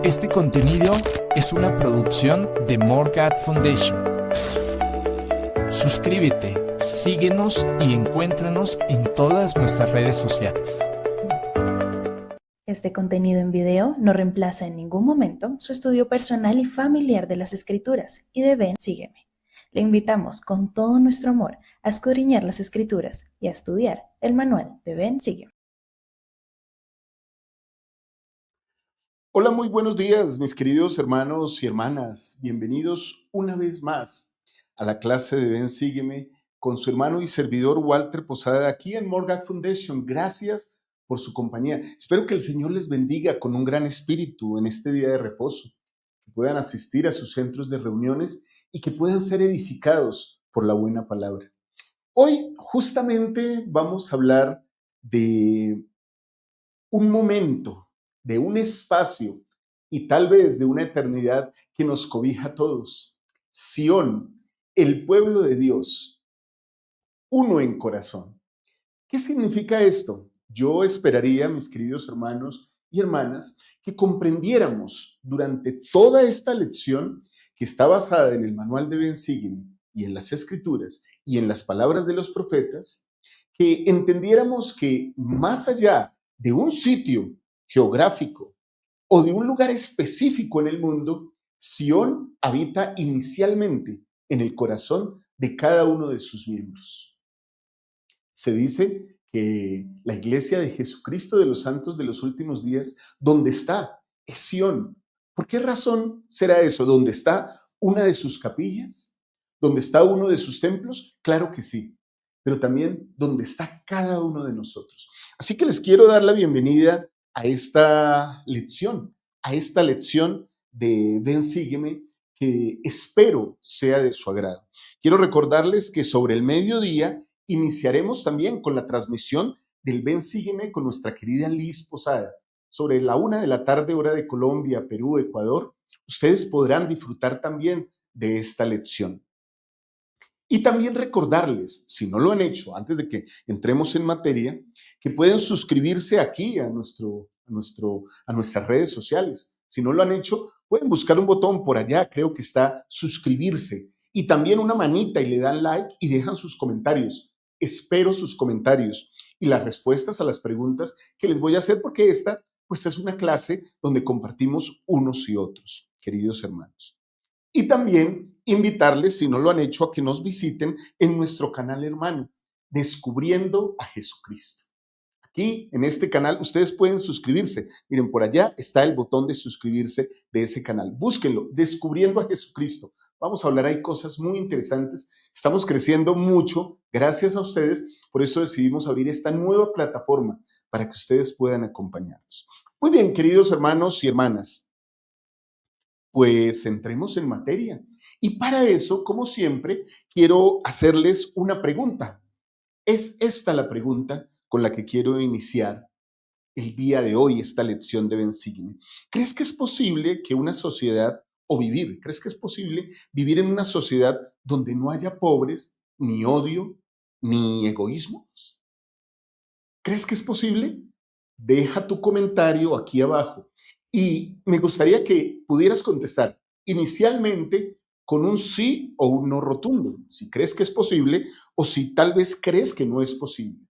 Este contenido es una producción de More God Foundation. Suscríbete, síguenos y encuéntranos en todas nuestras redes sociales. Este contenido en video no reemplaza en ningún momento su estudio personal y familiar de las Escrituras y de Ven, Sígueme. Le invitamos con todo nuestro amor a escudriñar las Escrituras y a estudiar el manual de Ven, Sígueme. Hola, muy buenos días, mis queridos hermanos y hermanas. Bienvenidos una vez más a la clase de Ven, Sígueme con su hermano y servidor Walter Posada aquí en More God Foundation. Gracias por su compañía. Espero que el Señor les bendiga con un gran espíritu en este día de reposo, que puedan asistir a sus centros de reuniones y que puedan ser edificados por la buena palabra. Hoy justamente vamos a hablar de un momento, de un espacio y tal vez de una eternidad que nos cobija a todos. Sión, el pueblo de Dios, uno en corazón. ¿Qué significa esto? Yo esperaría, mis queridos hermanos y hermanas, que comprendiéramos durante toda esta lección que está basada en el manual de Ben Sígueme y en las Escrituras y en las palabras de los profetas, que entendiéramos que más allá de un sitio geográfico o de un lugar específico en el mundo, Sión habita inicialmente en el corazón de cada uno de sus miembros. Se dice que la iglesia de Jesucristo de los santos de los últimos días, ¿dónde está? Es Sión. ¿Por qué razón será eso? ¿Dónde está una de sus capillas? ¿Dónde está uno de sus templos? Claro que sí, pero también ¿dónde está cada uno de nosotros? Así que les quiero dar la bienvenida a esta lección de Ven, Sígueme, que espero sea de su agrado. Quiero recordarles que sobre el mediodía iniciaremos también con la transmisión del Ven, Sígueme con nuestra querida Liz Posada. Sobre la 1:00 p.m, hora de Colombia, Perú, Ecuador, ustedes podrán disfrutar también de esta lección. Y también recordarles, si no lo han hecho antes de que entremos en materia, que pueden suscribirse aquí a nuestras redes sociales. Si no lo han hecho, pueden buscar un botón por allá, creo que está suscribirse, y también una manita y le dan like y dejan sus comentarios. Espero sus comentarios y las respuestas a las preguntas que les voy a hacer, porque esta pues es una clase donde compartimos unos y otros, queridos hermanos. Y también invitarles, si no lo han hecho, a que nos visiten en nuestro canal hermano, Descubriendo a Jesucristo. Aquí, en este canal, ustedes pueden suscribirse. Miren, por allá está el botón de suscribirse de ese canal. Búsquenlo, Descubriendo a Jesucristo. Vamos a hablar, hay cosas muy interesantes. Estamos creciendo mucho gracias a ustedes. Por eso decidimos abrir esta nueva plataforma para que ustedes puedan acompañarnos. Muy bien, queridos hermanos y hermanas. Pues entremos en materia. Y para eso, como siempre, quiero hacerles una pregunta. Es esta la pregunta con la que quiero iniciar el día de hoy, esta lección de Ven, Sígueme. ¿Crees que es posible que una sociedad, crees que es posible vivir en una sociedad donde no haya pobres, ni odio, ni egoísmos? ¿Crees que es posible? Deja tu comentario aquí abajo y me gustaría que pudieras contestar inicialmente con un sí o un no rotundo, si crees que es posible o si tal vez crees que no es posible.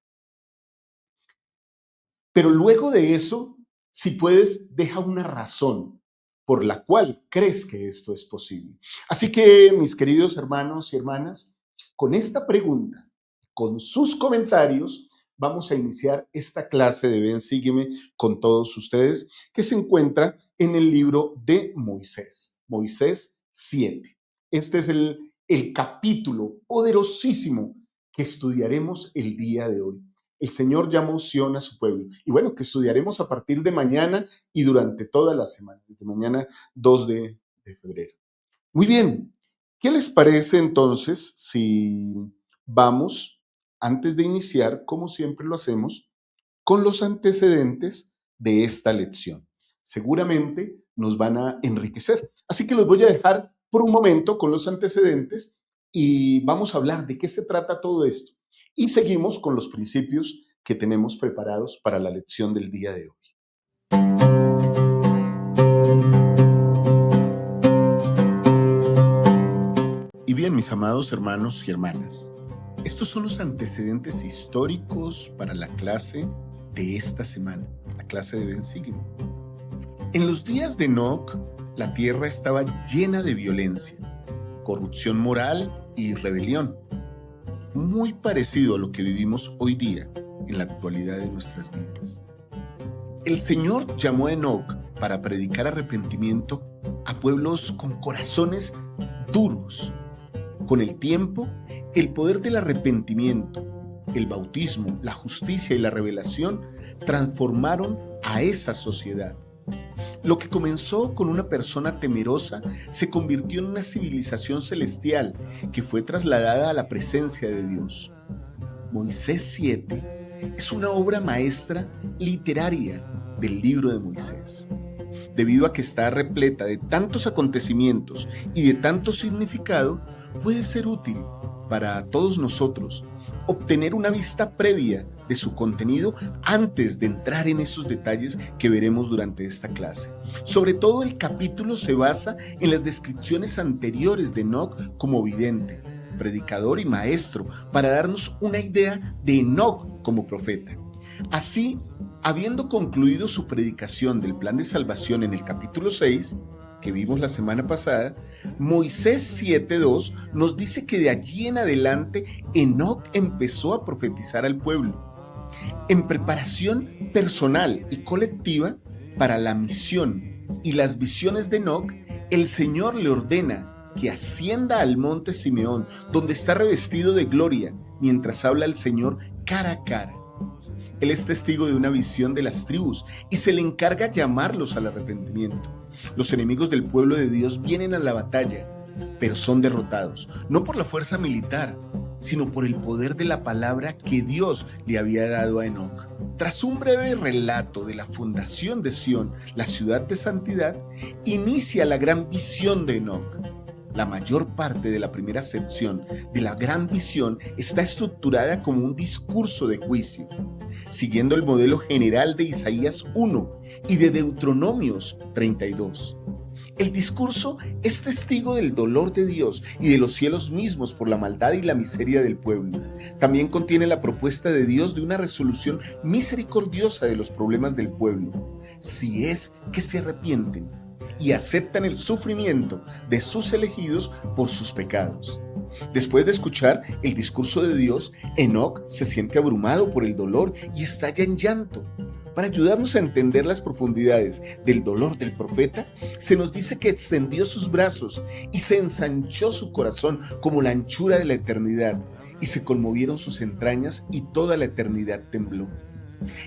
Pero luego de eso, si puedes, deja una razón por la cual crees que esto es posible. Así que, mis queridos hermanos y hermanas, con esta pregunta, con sus comentarios, vamos a iniciar esta clase de Ven, Sígueme con todos ustedes, que se encuentra en el libro de Moisés, Moisés 7. Este es el capítulo poderosísimo que estudiaremos el día de hoy. El Señor llamó Sión a su pueblo. Y bueno, que estudiaremos a partir de mañana y durante toda la semana, desde mañana 2 de febrero. Muy bien, ¿qué les parece entonces si vamos, antes de iniciar, como siempre lo hacemos, con los antecedentes de esta lección? Seguramente nos van a enriquecer. Así que los voy a dejar por un momento con los antecedentes y vamos a hablar de qué se trata todo esto. Y seguimos con los principios que tenemos preparados para la lección del día de hoy. mis amados hermanos y hermanas. Estos son los antecedentes históricos para la clase de esta semana, la clase de Ven, Sígueme. En los días de Enoc, la tierra estaba llena de violencia, corrupción moral y rebelión, muy parecido a lo que vivimos hoy día en la actualidad de nuestras vidas. El Señor llamó a Enoc para predicar arrepentimiento a pueblos con corazones duros. Con el tiempo, el poder del arrepentimiento, el bautismo, la justicia y la revelación transformaron a esa sociedad. Lo que comenzó con una persona temerosa se convirtió en una civilización celestial que fue trasladada a la presencia de Dios. Moisés 7 es una obra maestra literaria del libro de Moisés. Debido a que está repleta de tantos acontecimientos y de tanto significado, puede ser útil para todos nosotros obtener una vista previa de su contenido antes de entrar en esos detalles que veremos durante esta clase. Sobre todo, el capítulo se basa en las descripciones anteriores de Enoc como vidente, predicador y maestro, para darnos una idea de Enoc como profeta. Así, habiendo concluido su predicación del plan de salvación en el capítulo 6, que vimos la semana pasada, Moisés 7:2 nos dice que de allí en adelante Enoc empezó a profetizar al pueblo, en preparación personal y colectiva para la misión y las visiones de Enoc. El Señor le ordena que ascienda al monte Simeón, donde está revestido de gloria, mientras habla el Señor cara a cara. Él es testigo de una visión de las tribus y se le encarga llamarlos al arrepentimiento. Los enemigos del pueblo de Dios vienen a la batalla, pero son derrotados, no por la fuerza militar, sino por el poder de la palabra que Dios le había dado a Enoc. Tras un breve relato de la fundación de Sión, la ciudad de santidad, inicia la gran visión de Enoc. La mayor parte de la primera sección de la gran visión está estructurada como un discurso de juicio, siguiendo el modelo general de Isaías 1 y de Deuteronomios 32. El discurso es testigo del dolor de Dios y de los cielos mismos por la maldad y la miseria del pueblo. También contiene la propuesta de Dios de una resolución misericordiosa de los problemas del pueblo, si es que se arrepienten y aceptan el sufrimiento de sus elegidos por sus pecados. Después de escuchar el discurso de Dios, Enoc se siente abrumado por el dolor y estalla en llanto. Para ayudarnos a entender las profundidades del dolor del profeta, se nos dice que extendió sus brazos y se ensanchó su corazón como la anchura de la eternidad, y se conmovieron sus entrañas y toda la eternidad tembló.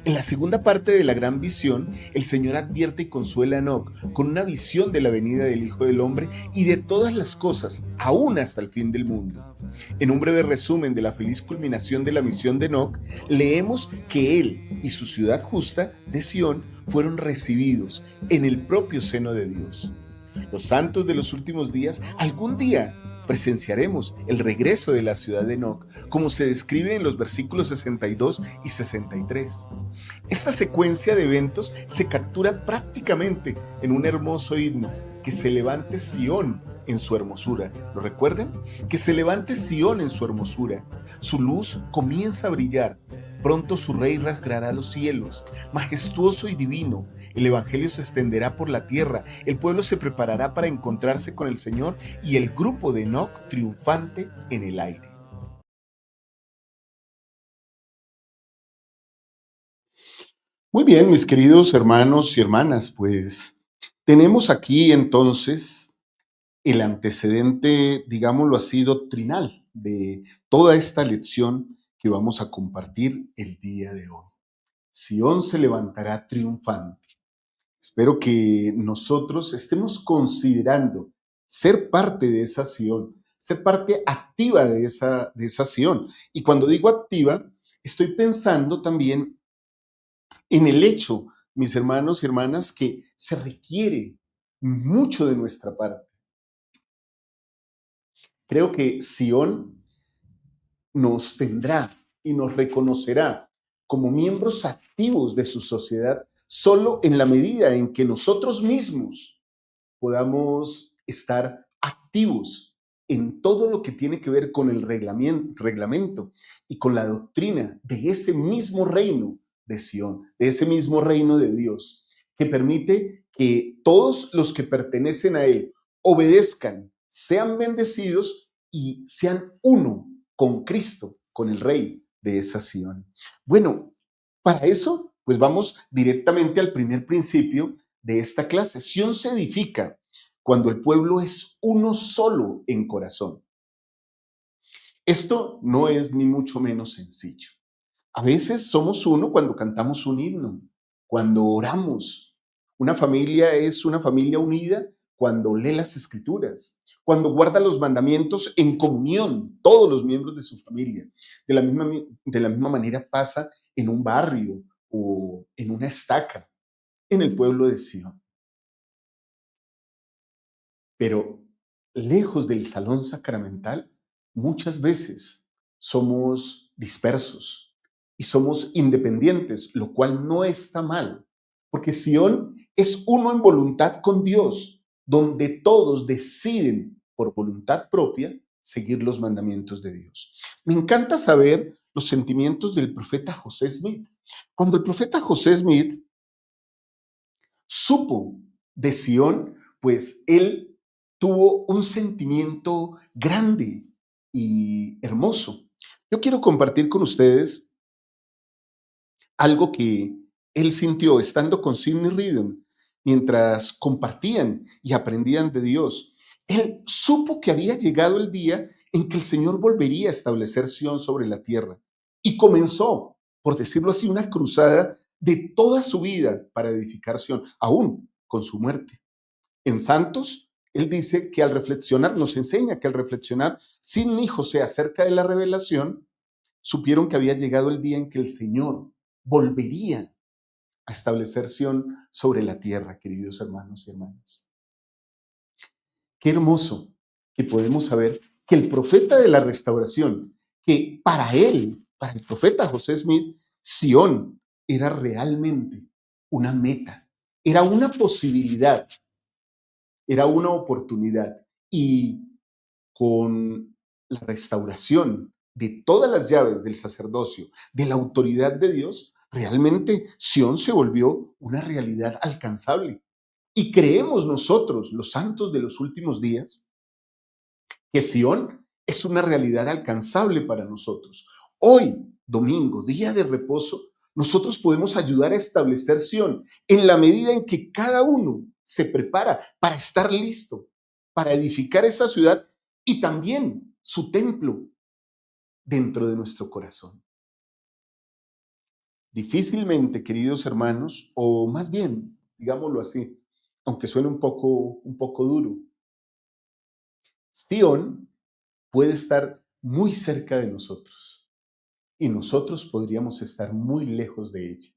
En la segunda parte de la gran visión, el Señor advierte y consuela a Enoc con una visión de la venida del Hijo del Hombre y de todas las cosas, aún hasta el fin del mundo. En un breve resumen de la feliz culminación de la misión de Enoc, leemos que él y su ciudad justa de Sión fueron recibidos en el propio seno de Dios. Los santos de los últimos días algún día presenciaremos el regreso de la ciudad de Enoc, como se describe en los versículos 62 y 63. Esta secuencia de eventos se captura prácticamente en un hermoso himno: que se levante Sión en su hermosura. ¿Lo recuerdan? Que se levante Sión en su hermosura. Su luz comienza a brillar. Pronto su rey rasgará los cielos, majestuoso y divino. El evangelio se extenderá por la tierra, el pueblo se preparará para encontrarse con el Señor y el grupo de Enoc triunfante en el aire. Muy bien, mis queridos hermanos y hermanas, pues tenemos aquí entonces el antecedente, digámoslo así, doctrinal de toda esta lección que vamos a compartir el día de hoy. Sión se levantará triunfante. Espero que nosotros estemos considerando ser parte de esa Sión, ser parte activa de esa Sión. Y cuando digo activa, estoy pensando también en el hecho, mis hermanos y hermanas, que se requiere mucho de nuestra parte. Creo que Sión nos tendrá y nos reconocerá como miembros activos de su sociedad solo en la medida en que nosotros mismos podamos estar activos en todo lo que tiene que ver con el reglamento y con la doctrina de ese mismo reino de Sión, de ese mismo reino de Dios, que permite que todos los que pertenecen a Él obedezcan, sean bendecidos y sean uno con Cristo, con el Rey de esa Sión. Bueno, para eso, pues vamos directamente al primer principio de esta clase. Sión se edifica cuando el pueblo es uno solo en corazón. Esto no es ni mucho menos sencillo. A veces somos uno cuando cantamos un himno, cuando oramos. Una familia es una familia unida cuando lee las escrituras, cuando guarda los mandamientos en comunión, todos los miembros de su familia. De la misma manera pasa en un barrio o en una estaca, en el pueblo de Sion. Pero lejos del salón sacramental, muchas veces somos dispersos y somos independientes, lo cual no está mal, porque Sion es uno en voluntad con Dios, donde todos deciden por voluntad propia seguir los mandamientos de Dios. Me encanta saber los sentimientos del profeta José Smith. Cuando el profeta José Smith supo de Sion, pues él tuvo un sentimiento grande y hermoso. Yo quiero compartir con ustedes algo que él sintió estando con Sidney Reardon mientras compartían y aprendían de Dios. Él supo que había llegado el día en que el Señor volvería a establecer Sion sobre la tierra y comenzó, por decirlo así, una cruzada de toda su vida para edificar Sion, aún con su muerte. En Santos, él dice que al reflexionar, nos enseña que al reflexionar Sidney y José acerca de la revelación, supieron que había llegado el día en que el Señor volvería a establecer Sion sobre la tierra, queridos hermanos y hermanas. Qué hermoso que podemos saber que el profeta de la restauración, que para él, para el profeta José Smith, Sion era realmente una meta, era una posibilidad, era una oportunidad. Y con la restauración de todas las llaves del sacerdocio, de la autoridad de Dios, realmente Sion se volvió una realidad alcanzable. Y creemos nosotros, los santos de los últimos días, que Sion es una realidad alcanzable para nosotros. Hoy, domingo, día de reposo, nosotros podemos ayudar a establecer Sion en la medida en que cada uno se prepara para estar listo, para edificar esa ciudad y también su templo dentro de nuestro corazón. Difícilmente, queridos hermanos, o más bien, digámoslo así, aunque suene un poco duro, Sion puede estar muy cerca de nosotros y nosotros podríamos estar muy lejos de ella.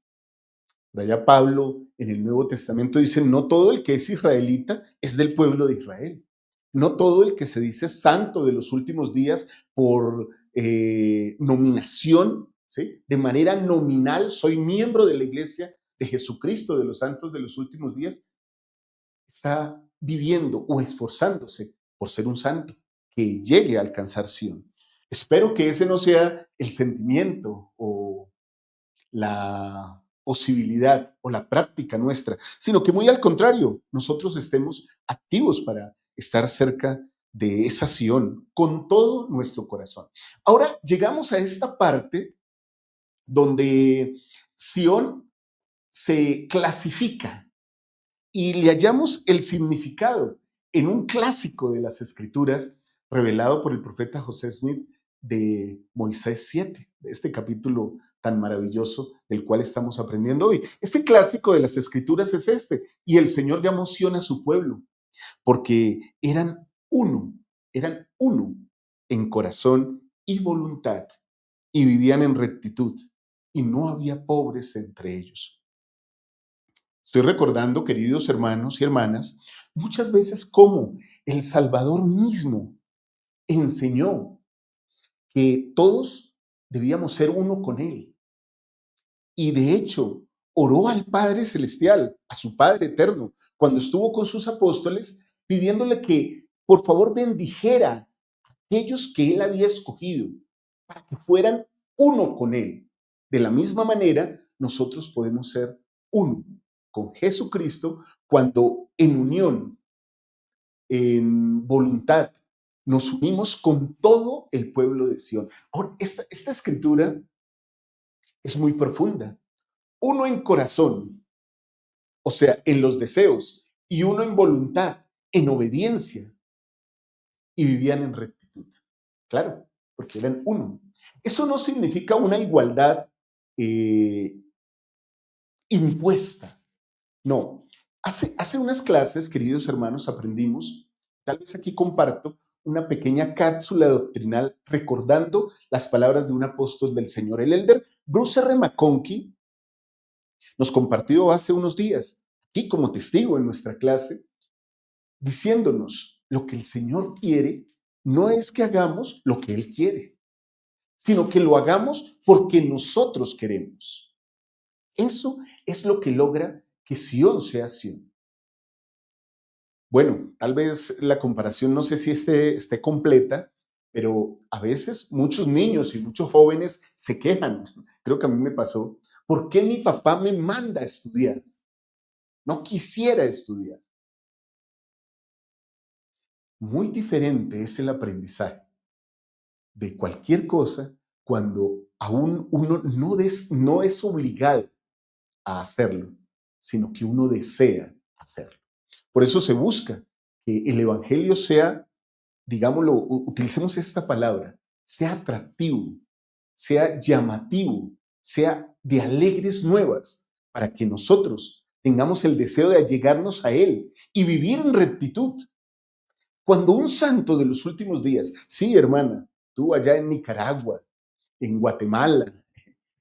Por allá Pablo en el Nuevo Testamento dice, no todo el que es israelita es del pueblo de Israel. No todo el que se dice santo de los últimos días por nominación, ¿sí? De manera nominal, soy miembro de la iglesia de Jesucristo de los santos de los últimos días, está viviendo o esforzándose por ser un santo que llegue a alcanzar Sion. Espero que ese no sea el sentimiento o la posibilidad o la práctica nuestra, sino que muy al contrario, nosotros estemos activos para estar cerca de esa Sion con todo nuestro corazón. Ahora llegamos a esta parte donde Sion se clasifica y le hallamos el significado en un clásico de las Escrituras revelado por el profeta José Smith de Moisés 7, de este capítulo tan maravilloso del cual estamos aprendiendo hoy. Este clásico de las Escrituras es este, y el Señor llamó Sion a su pueblo, porque eran uno en corazón y voluntad, y vivían en rectitud, y no había pobres entre ellos. Estoy recordando, queridos hermanos y hermanas, muchas veces cómo el Salvador mismo enseñó que todos debíamos ser uno con Él. Y de hecho, oró al Padre Celestial, a su Padre Eterno, cuando estuvo con sus apóstoles, pidiéndole que por favor bendijera aquellos que Él había escogido para que fueran uno con Él. De la misma manera, nosotros podemos ser uno con Jesucristo cuando en unión, en voluntad, nos unimos con todo el pueblo de Sión. Ahora, esta escritura es muy profunda. Uno en corazón, o sea, en los deseos, y uno en voluntad, en obediencia, y vivían en rectitud. Claro, porque eran uno. Eso no significa una igualdad impuesta. No. Hace unas clases, queridos hermanos, aprendimos, tal vez aquí comparto, una pequeña cápsula doctrinal recordando las palabras de un apóstol del Señor. El elder Bruce R. McConkie nos compartió hace unos días, aquí como testigo en nuestra clase, diciéndonos lo que el Señor quiere no es que hagamos lo que Él quiere, sino que lo hagamos porque nosotros queremos. Eso es lo que logra que Sión sea Sión. Bueno, tal vez la comparación no sé si esté completa, pero a veces muchos niños y muchos jóvenes se quejan. Creo que a mí me pasó. ¿Por qué mi papá me manda a estudiar? No quisiera estudiar. Muy diferente es el aprendizaje de cualquier cosa cuando aún uno no es obligado a hacerlo, sino que uno desea hacerlo. Por eso se busca que el evangelio sea, digámoslo, utilicemos esta palabra, sea atractivo, sea llamativo, sea de alegres nuevas, para que nosotros tengamos el deseo de allegarnos a Él y vivir en rectitud. Cuando un santo de los últimos días, sí, hermana, tú allá en Nicaragua, en Guatemala,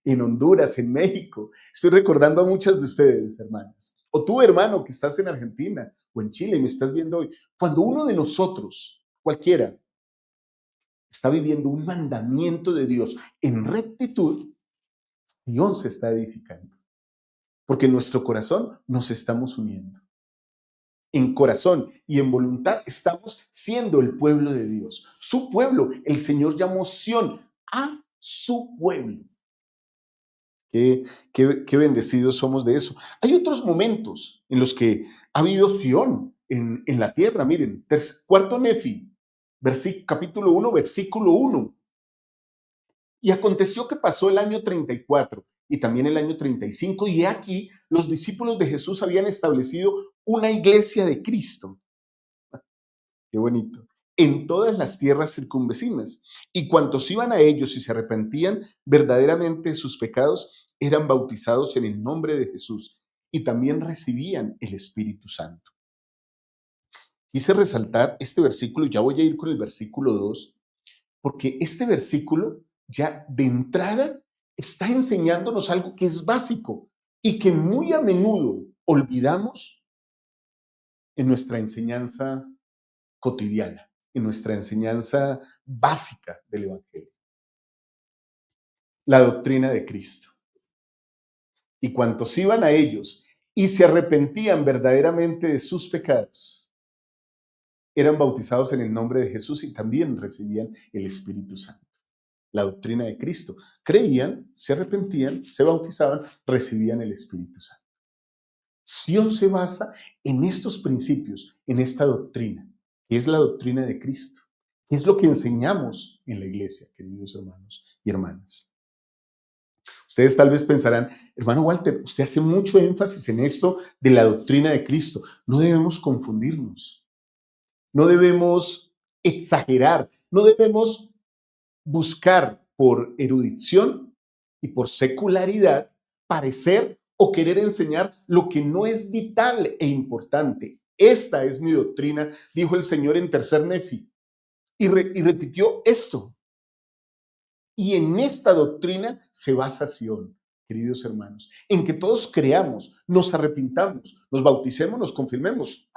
en Honduras, en México, estoy recordando a muchas de ustedes, hermanas, o tú, hermano, que estás en Argentina o en Chile y me estás viendo hoy, cuando uno de nosotros, cualquiera, está viviendo un mandamiento de Dios en rectitud, Dios se está edificando, porque en nuestro corazón nos estamos uniendo. En corazón y en voluntad estamos siendo el pueblo de Dios. Su pueblo, el Señor llamó Sión a su pueblo. Qué bendecidos somos de eso. Hay otros momentos en los que ha habido Sión en la tierra. Miren, cuarto Nefi, capítulo 1, versículo 1. Y aconteció que pasó el año 34 y también el año 35, y aquí los discípulos de Jesús habían establecido una iglesia de Cristo. Qué bonito. En todas las tierras circunvecinas. Y cuantos iban a ellos y se arrepentían verdaderamente de sus pecados, eran bautizados en el nombre de Jesús y también recibían el Espíritu Santo. Quise resaltar este versículo, y ya voy a ir con el versículo 2, porque este versículo ya de entrada está enseñándonos algo que es básico y que muy a menudo olvidamos en nuestra enseñanza cotidiana, en nuestra enseñanza básica del Evangelio. La doctrina de Cristo. Y cuantos iban a ellos y se arrepentían verdaderamente de sus pecados, eran bautizados en el nombre de Jesús y también recibían el Espíritu Santo. La doctrina de Cristo. Creían, se arrepentían, se bautizaban, recibían el Espíritu Santo. Sión se basa en estos principios, en esta doctrina, que es la doctrina de Cristo, que es lo que enseñamos en la iglesia, queridos hermanos y hermanas. Ustedes tal vez pensarán, hermano Walter, usted hace mucho énfasis en esto de la doctrina de Cristo. No debemos confundirnos, no debemos exagerar, no debemos buscar por erudición y por secularidad parecer o querer enseñar lo que no es vital e importante. Esta es mi doctrina, dijo el Señor en tercer Nefi, y repitió esto. Y en esta doctrina se basa Sión, queridos hermanos, en que todos creamos, nos arrepintamos, nos bauticemos, nos confirmemos.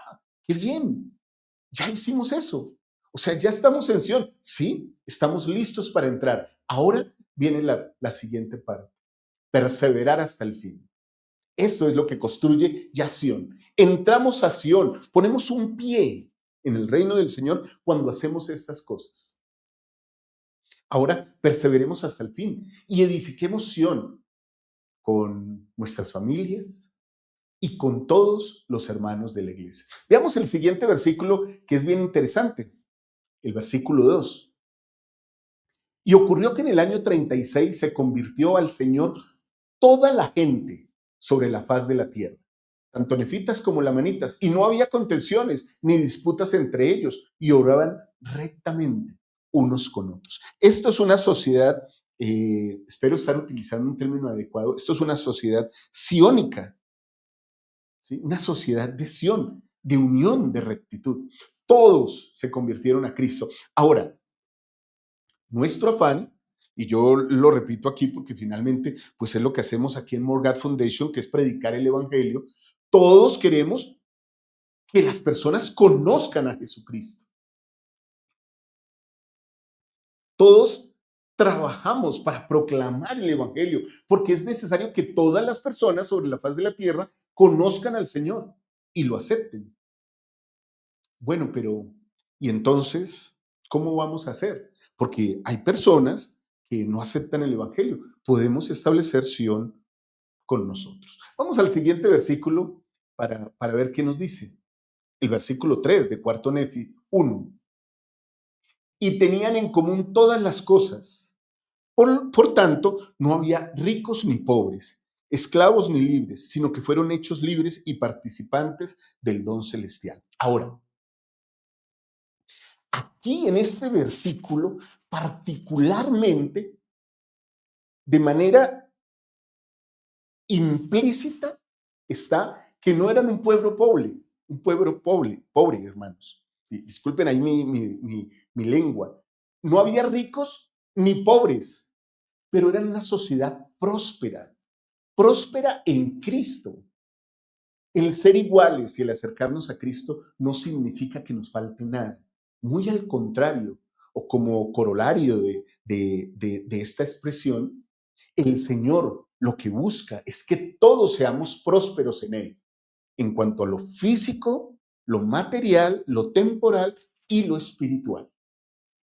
¡Qué bien! Ya hicimos eso. O sea, ya estamos en Sión. Sí, estamos listos para entrar. Ahora viene la siguiente parte. Perseverar hasta el fin. Eso es lo que construye ya Sión. Entramos a Sión, ponemos un pie en el reino del Señor cuando hacemos estas cosas. Ahora perseveremos hasta el fin y edifiquemos Sión con nuestras familias y con todos los hermanos de la iglesia. Veamos el siguiente versículo que es bien interesante, el versículo 2. Y ocurrió que en el año 36 se convirtió al Señor toda la gente sobre la faz de la tierra, tanto nefitas como lamanitas, y no había contenciones ni disputas entre ellos, y oraban rectamente unos con otros. Esto es una sociedad, espero estar utilizando un término adecuado, esto es una sociedad sionónica, ¿sí? Una sociedad de Sión, de unión, de rectitud. Todos se convirtieron a Cristo. Ahora, nuestro afán, y yo lo repito aquí porque finalmente pues es lo que hacemos aquí en More God Foundation, que es predicar el evangelio, todos queremos que las personas conozcan a Jesucristo. Todos trabajamos para proclamar el evangelio, porque es necesario que todas las personas sobre la faz de la tierra conozcan al Señor y lo acepten. Bueno, pero ¿y entonces cómo vamos a hacer? Porque hay personas que no aceptan el evangelio. Podemos establecer Sion con nosotros. Vamos al siguiente versículo para ver qué nos dice. El versículo 3 de Cuarto Nefi 1. Y tenían en común todas las cosas. Por tanto, no había ricos ni pobres, esclavos ni libres, sino que fueron hechos libres y participantes del don celestial. Ahora, aquí en este versículo, particularmente, de manera implícita, está que no eran un pueblo pobre, hermanos. Disculpen ahí mi lengua. No había ricos ni pobres, pero eran una sociedad próspera, próspera en Cristo. El ser iguales y el acercarnos a Cristo no significa que nos falte nada. Muy al contrario, o como corolario de esta expresión, el Señor lo que busca es que todos seamos prósperos en Él, en cuanto a lo físico, lo material, lo temporal y lo espiritual.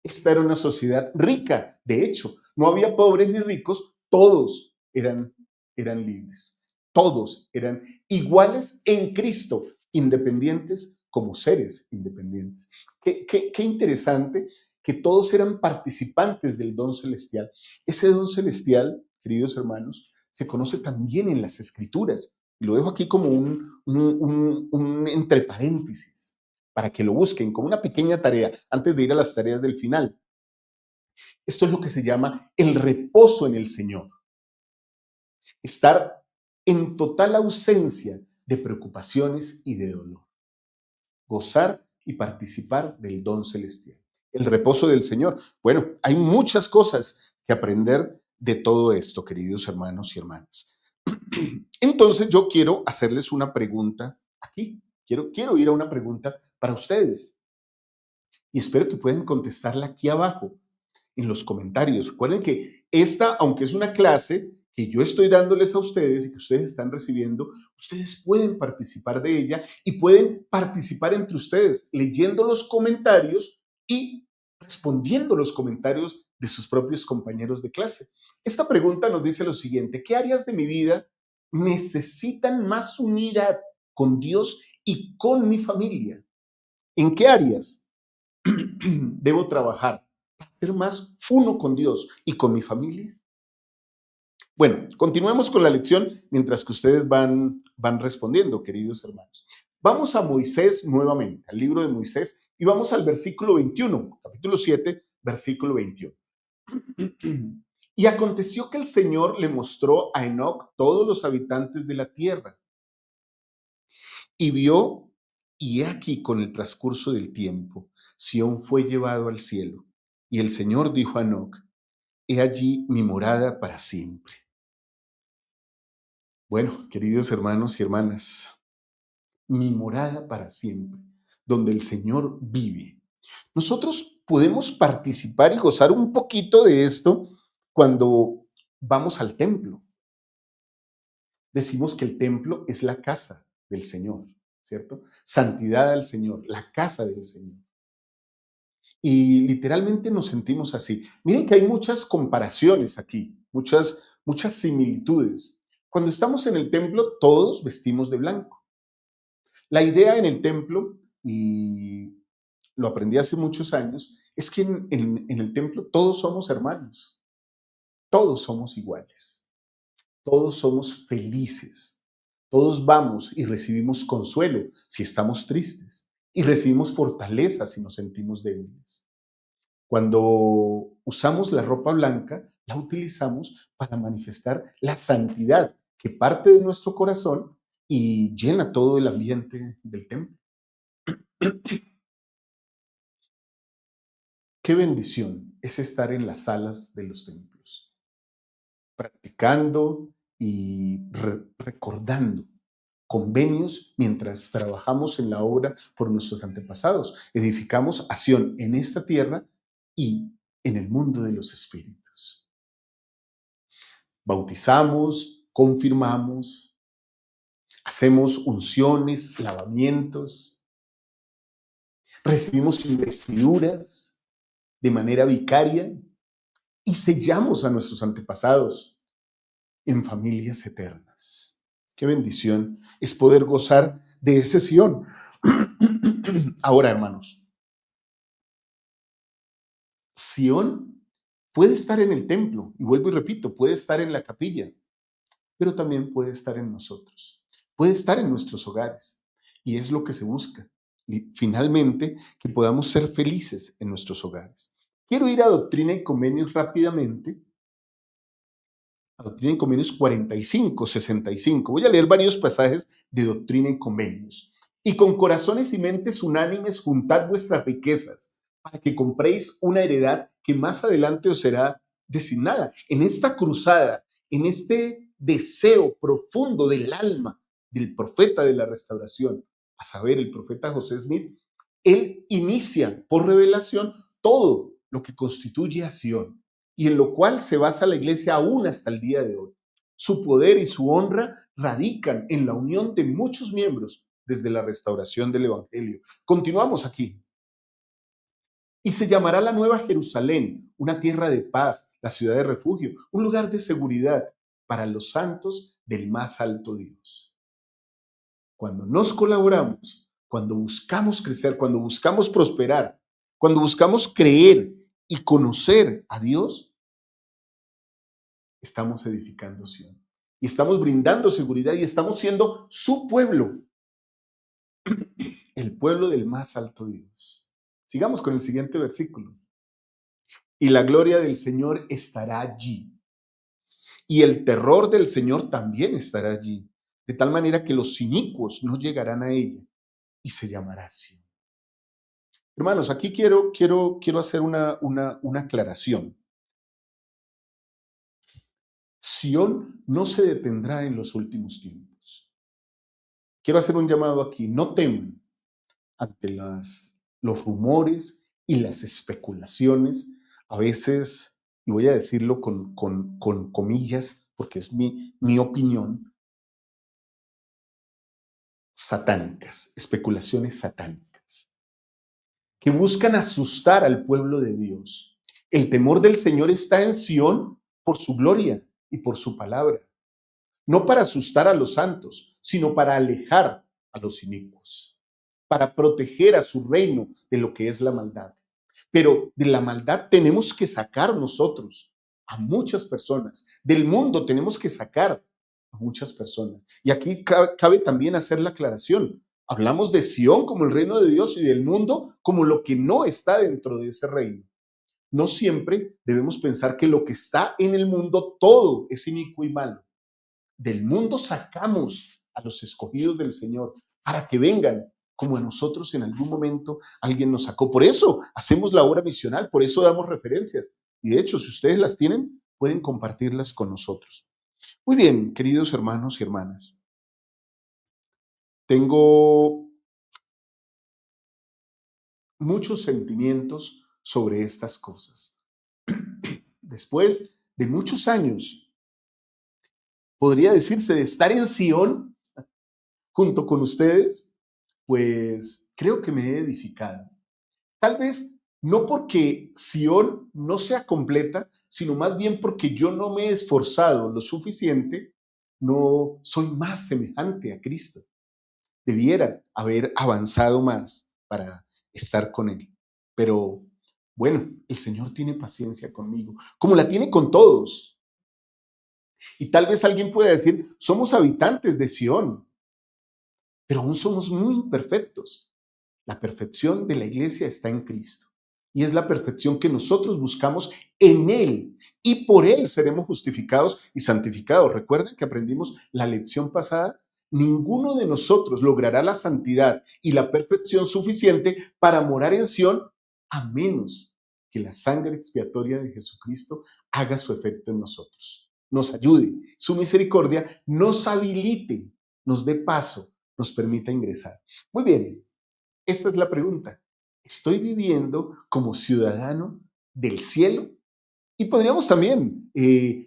Esta era una sociedad rica, de hecho, no había pobres ni ricos, todos eran libres, todos eran iguales en Cristo, independientes como seres independientes. Qué interesante que todos eran participantes del don celestial. Ese don celestial, queridos hermanos, se conoce también en las Escrituras. Lo dejo aquí como un entre paréntesis para que lo busquen como una pequeña tarea antes de ir a las tareas del final. Esto es lo que se llama el reposo en el Señor. Estar en total ausencia de preocupaciones y de dolor. Gozar y participar del don celestial. El reposo del Señor. Bueno, hay muchas cosas que aprender de todo esto, queridos hermanos y hermanas. Entonces yo quiero hacerles una pregunta aquí. Quiero ir a una pregunta para ustedes. Y espero que puedan contestarla aquí abajo, en los comentarios. Recuerden que esta, aunque es una clase que yo estoy dándoles a ustedes y que ustedes están recibiendo, ustedes pueden participar de ella y pueden participar entre ustedes leyendo los comentarios y respondiendo los comentarios de sus propios compañeros de clase. Esta pregunta nos dice lo siguiente: ¿qué áreas de mi vida necesitan más unidad con Dios y con mi familia? ¿En qué áreas debo trabajar para ser más uno con Dios y con mi familia? Bueno, continuemos con la lección mientras que ustedes van respondiendo, queridos hermanos. Vamos a Moisés nuevamente, al libro de Moisés, y vamos al versículo 21, capítulo 7, versículo 21. Y aconteció que el Señor le mostró a Enoc todos los habitantes de la tierra, y vio, y he aquí con el transcurso del tiempo, Sión fue llevado al cielo. Y el Señor dijo a Enoc: he allí mi morada para siempre. Bueno, queridos hermanos y hermanas, mi morada para siempre, donde el Señor vive. Nosotros podemos participar y gozar un poquito de esto cuando vamos al templo. Decimos que el templo es la casa del Señor, ¿cierto? Santidad al Señor, la casa del Señor. Y literalmente nos sentimos así. Miren que hay muchas comparaciones aquí, muchas similitudes. Cuando estamos en el templo, todos vestimos de blanco. La idea en el templo, y lo aprendí hace muchos años, es que en el templo todos somos hermanos, todos somos iguales, todos somos felices, todos vamos y recibimos consuelo si estamos tristes y recibimos fortaleza si nos sentimos débiles. Cuando usamos la ropa blanca, la utilizamos para manifestar la santidad que parte de nuestro corazón y llena todo el ambiente del templo. Qué bendición es estar en las salas de los templos, practicando y recordando convenios mientras trabajamos en la obra por nuestros antepasados. Edificamos a Sión en esta tierra y en el mundo de los espíritus. Bautizamos, confirmamos, hacemos unciones, lavamientos, recibimos investiduras de manera vicaria y sellamos a nuestros antepasados en familias eternas. Qué bendición es poder gozar de ese Sión. Ahora, hermanos, Sión puede estar en el templo, y vuelvo y repito, puede estar en la capilla, pero también puede estar en nosotros, puede estar en nuestros hogares, y es lo que se busca. Y finalmente, que podamos ser felices en nuestros hogares. Quiero ir a Doctrina y Convenios rápidamente, a Doctrina y Convenios 45, 65. Voy a leer varios pasajes de Doctrina y Convenios. Y con corazones y mentes unánimes juntad vuestras riquezas, para que compréis una heredad que más adelante os será designada. En esta cruzada, en este deseo profundo del alma del profeta de la restauración, a saber, el profeta José Smith, él inicia por revelación todo lo que constituye a Sión y en lo cual se basa la iglesia aún hasta el día de hoy. Su poder y su honra radican en la unión de muchos miembros desde la restauración del Evangelio. Continuamos aquí. Y se llamará la Nueva Jerusalén, una tierra de paz, la ciudad de refugio, un lugar de seguridad para los santos del más alto Dios. Cuando nos colaboramos, cuando buscamos crecer, cuando buscamos prosperar, cuando buscamos creer y conocer a Dios, estamos edificando Sion. Y estamos brindando seguridad y estamos siendo su pueblo, el pueblo del más alto Dios. Sigamos con el siguiente versículo. Y la gloria del Señor estará allí. Y el terror del Señor también estará allí, de tal manera que los inicuos no llegarán a ella y se llamará Sion. Hermanos, aquí quiero hacer una aclaración. Sion no se detendrá en los últimos tiempos. Quiero hacer un llamado aquí. No teman ante los rumores y las especulaciones, a veces, y voy a decirlo con comillas, porque es mi opinión, satánicas, especulaciones satánicas, que buscan asustar al pueblo de Dios. El temor del Señor está en Sión por su gloria y por su palabra, no para asustar a los santos, sino para alejar a los inicuos, para proteger a su reino de lo que es la maldad. Pero de la maldad tenemos que sacar nosotros a muchas personas. Del mundo tenemos que sacar a muchas personas. Y aquí cabe también hacer la aclaración. Hablamos de Sión como el reino de Dios y del mundo como lo que no está dentro de ese reino. No siempre debemos pensar que lo que está en el mundo todo es inicuo y malo. Del mundo sacamos a los escogidos del Señor para que vengan como a nosotros en algún momento alguien nos sacó. Por eso hacemos la obra misional, por eso damos referencias. Y de hecho, si ustedes las tienen, pueden compartirlas con nosotros. Muy bien, queridos hermanos y hermanas. Tengo muchos sentimientos sobre estas cosas. Después de muchos años, podría decirse, de estar en Sion junto con ustedes, pues creo que me he edificado. Tal vez No porque Sión no sea completa, sino más bien porque yo no me he esforzado lo suficiente, no soy más semejante a Cristo. Debiera haber avanzado más para estar con Él. Pero bueno, el Señor tiene paciencia conmigo, como la tiene con todos. Y tal vez alguien pueda decir, somos habitantes de Sión, pero aún somos muy imperfectos. La perfección de la iglesia está en Cristo. Y es la perfección que nosotros buscamos en Él. Y por Él seremos justificados y santificados. Recuerden que aprendimos la lección pasada. Ninguno de nosotros logrará la santidad y la perfección suficiente para morar en Sión, a menos que la sangre expiatoria de Jesucristo haga su efecto en nosotros. Nos ayude. Su misericordia nos habilite, nos dé paso, nos permita ingresar. Muy bien. Esta es la pregunta. ¿Estoy viviendo como ciudadano del cielo? Y podríamos también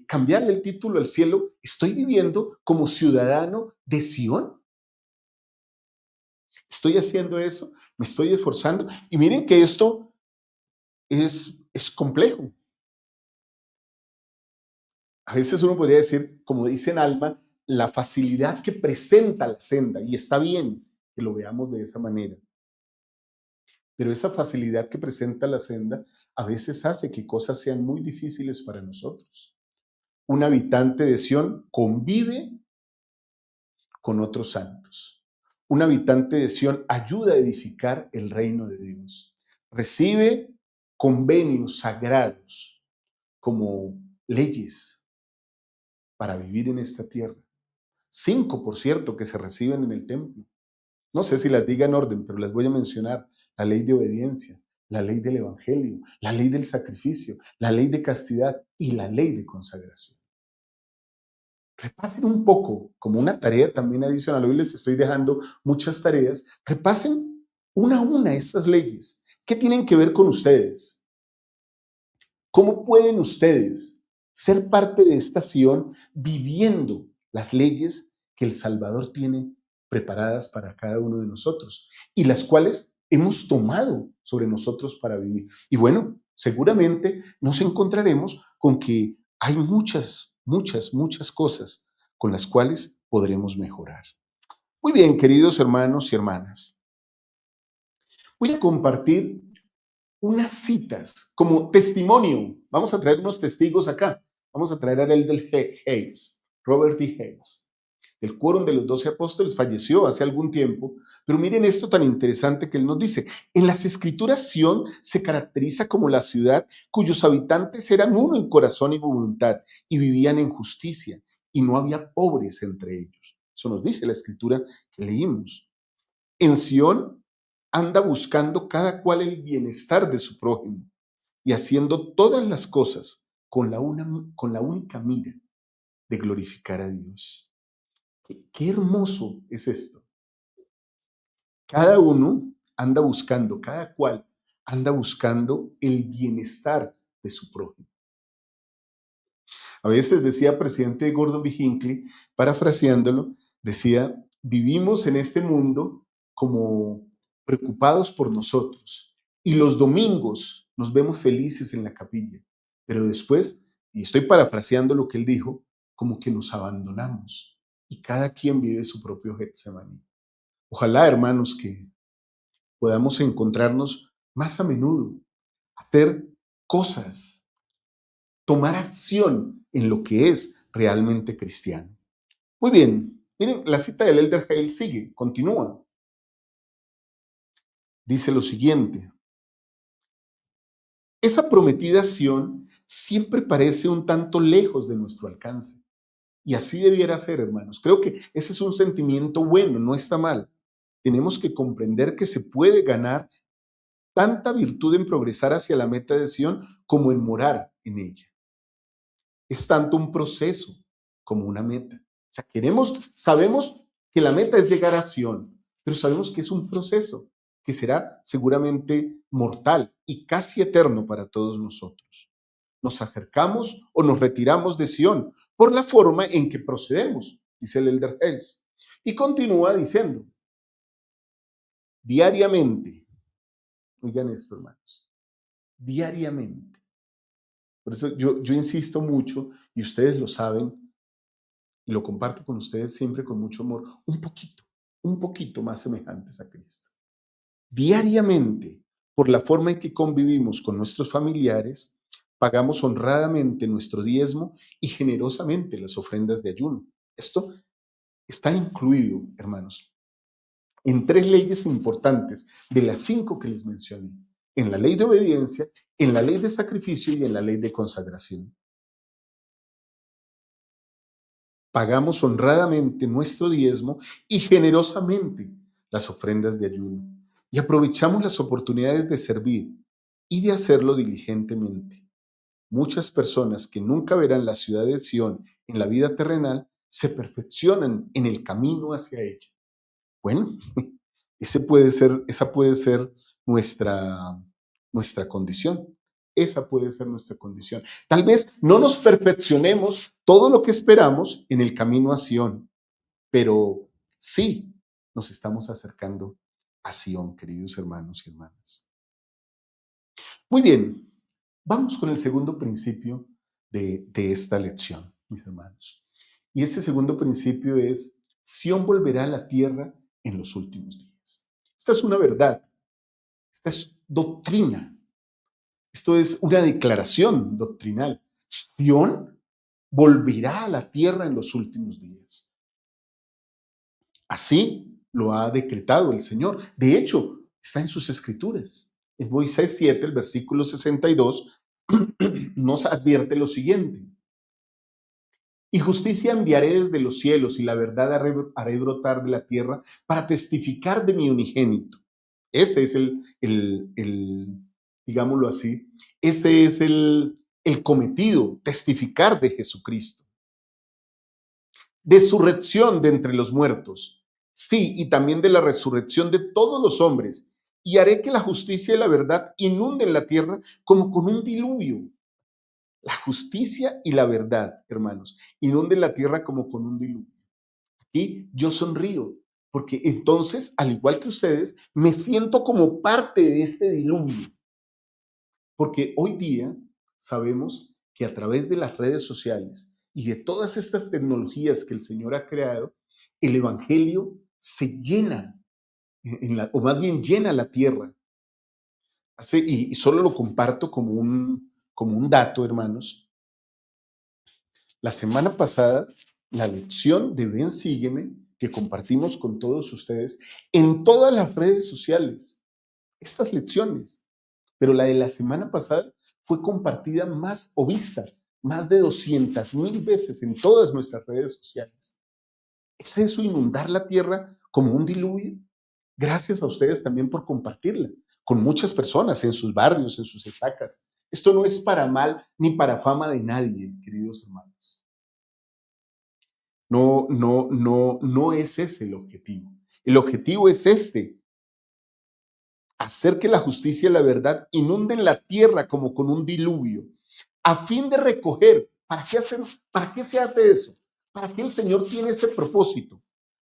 cambiarle el título al cielo. ¿Estoy viviendo como ciudadano de Sión? ¿Estoy haciendo eso? ¿Me estoy esforzando? Y miren que esto es complejo. A veces uno podría decir, como dice en Alma, la facilidad que presenta la senda. Y está bien que lo veamos de esa manera. Pero esa facilidad que presenta la senda a veces hace que cosas sean muy difíciles para nosotros. Un habitante de Sión convive con otros santos. Un habitante de Sión ayuda a edificar el reino de Dios. Recibe convenios sagrados como leyes para vivir en esta tierra. 5, por cierto, que se reciben en el templo. No sé si las diga en orden, pero las voy a mencionar. La ley de obediencia, la ley del evangelio, la ley del sacrificio, la ley de castidad y la ley de consagración. Repasen un poco, como una tarea también adicional. Hoy les estoy dejando muchas tareas. Repasen una a una estas leyes. ¿Qué tienen que ver con ustedes? ¿Cómo pueden ustedes ser parte de esta Sion viviendo las leyes que el Salvador tiene preparadas para cada uno de nosotros y las cuales hemos tomado sobre nosotros para vivir? Y bueno, seguramente nos encontraremos con que hay muchas cosas con las cuales podremos mejorar. Muy bien, queridos hermanos y hermanas, voy a compartir unas citas como testimonio. Vamos a traer unos testigos acá. Vamos a traer a el del Hayes, Robert D. Hayes. El quórum de los 12 apóstoles falleció hace algún tiempo, pero miren esto tan interesante que él nos dice. En las escrituras, Sión se caracteriza como la ciudad cuyos habitantes eran uno en corazón y voluntad y vivían en justicia y no había pobres entre ellos. Eso nos dice la escritura que leímos. En Sión anda buscando cada cual el bienestar de su prójimo y haciendo todas las cosas con la única mira de glorificar a Dios. Qué hermoso es esto. Cada uno anda buscando, cada cual anda buscando el bienestar de su prójimo. A veces decía presidente Gordon B. Hinckley, parafraseándolo, decía, vivimos en este mundo como preocupados por nosotros y los domingos nos vemos felices en la capilla, pero después, y estoy parafraseando lo que él dijo, como que nos abandonamos y cada quien vive su propio Getsemaní. Ojalá, hermanos, que podamos encontrarnos más a menudo, hacer cosas, tomar acción en lo que es realmente cristiano. Muy bien, miren, la cita del Elder Hale sigue, continúa. Dice lo siguiente: esa prometida Sión siempre parece un tanto lejos de nuestro alcance. Y así debiera ser, hermanos. Creo que ese es un sentimiento bueno, no está mal. Tenemos que comprender que se puede ganar tanta virtud en progresar hacia la meta de Sión como en morar en ella. Es tanto un proceso como una meta. O sea, sabemos que la meta es llegar a Sión, pero sabemos que es un proceso que será seguramente mortal y casi eterno para todos nosotros. Nos acercamos o nos retiramos de Sión por la forma en que procedemos, dice el Elder Hales. Y continúa diciendo, diariamente, oigan esto, hermanos, diariamente. Por eso yo insisto mucho, y ustedes lo saben, y lo comparto con ustedes siempre con mucho amor, un poquito más semejantes a Cristo. Diariamente, por la forma en que convivimos con nuestros familiares, pagamos honradamente nuestro diezmo y generosamente las ofrendas de ayuno. Esto está incluido, hermanos, en 3 leyes importantes de las 5 que les mencioné: en la ley de obediencia, en la ley de sacrificio y en la ley de consagración. Pagamos honradamente nuestro diezmo y generosamente las ofrendas de ayuno, y aprovechamos las oportunidades de servir y de hacerlo diligentemente. Muchas personas que nunca verán la ciudad de Sión en la vida terrenal se perfeccionan en el camino hacia ella. Bueno, esa puede ser nuestra condición. Esa puede ser nuestra condición. Tal vez no nos perfeccionemos todo lo que esperamos en el camino a Sión, pero sí nos estamos acercando a Sión, queridos hermanos y hermanas. Muy bien, vamos con el segundo principio de esta lección, mis hermanos. Y ese segundo principio es: Sión volverá a la tierra en los últimos días. Esta es una verdad, esta es doctrina, esto es una declaración doctrinal. Sión volverá a la tierra en los últimos días. Así lo ha decretado el Señor. De hecho, está en sus escrituras. En Moisés 7, el versículo 62, nos advierte lo siguiente: y justicia enviaré desde los cielos, y la verdad haré brotar de la tierra para testificar de mi unigénito. Ese es digámoslo así, ese es el cometido: testificar de Jesucristo, de su resurrección de entre los muertos, sí, y también de la resurrección de todos los hombres, y haré que la justicia y la verdad inunden la tierra como con un diluvio. La justicia y la verdad, hermanos, inunden la tierra como con un diluvio. Y yo sonrío, porque entonces, al igual que ustedes, me siento como parte de este diluvio. Porque hoy día sabemos que a través de las redes sociales y de todas estas tecnologías que el Señor ha creado, el Evangelio se llena, o más bien llena la tierra. Y solo lo comparto como un dato, hermanos. La semana pasada, la lección de Ven, Sígueme, que compartimos con todos ustedes en todas las redes sociales, estas lecciones, pero la de la semana pasada fue compartida más o vista más de 200,000 veces en todas nuestras redes sociales. ¿Es eso inundar la tierra como un diluvio? Gracias a ustedes también por compartirla con muchas personas en sus barrios, en sus estacas. Esto no es para mal ni para fama de nadie, queridos hermanos. No es ese el objetivo. El objetivo es hacer que la justicia y la verdad inunden la tierra como con un diluvio, a fin de recoger. ¿Para qué se hace eso? ¿Para qué el Señor tiene ese propósito?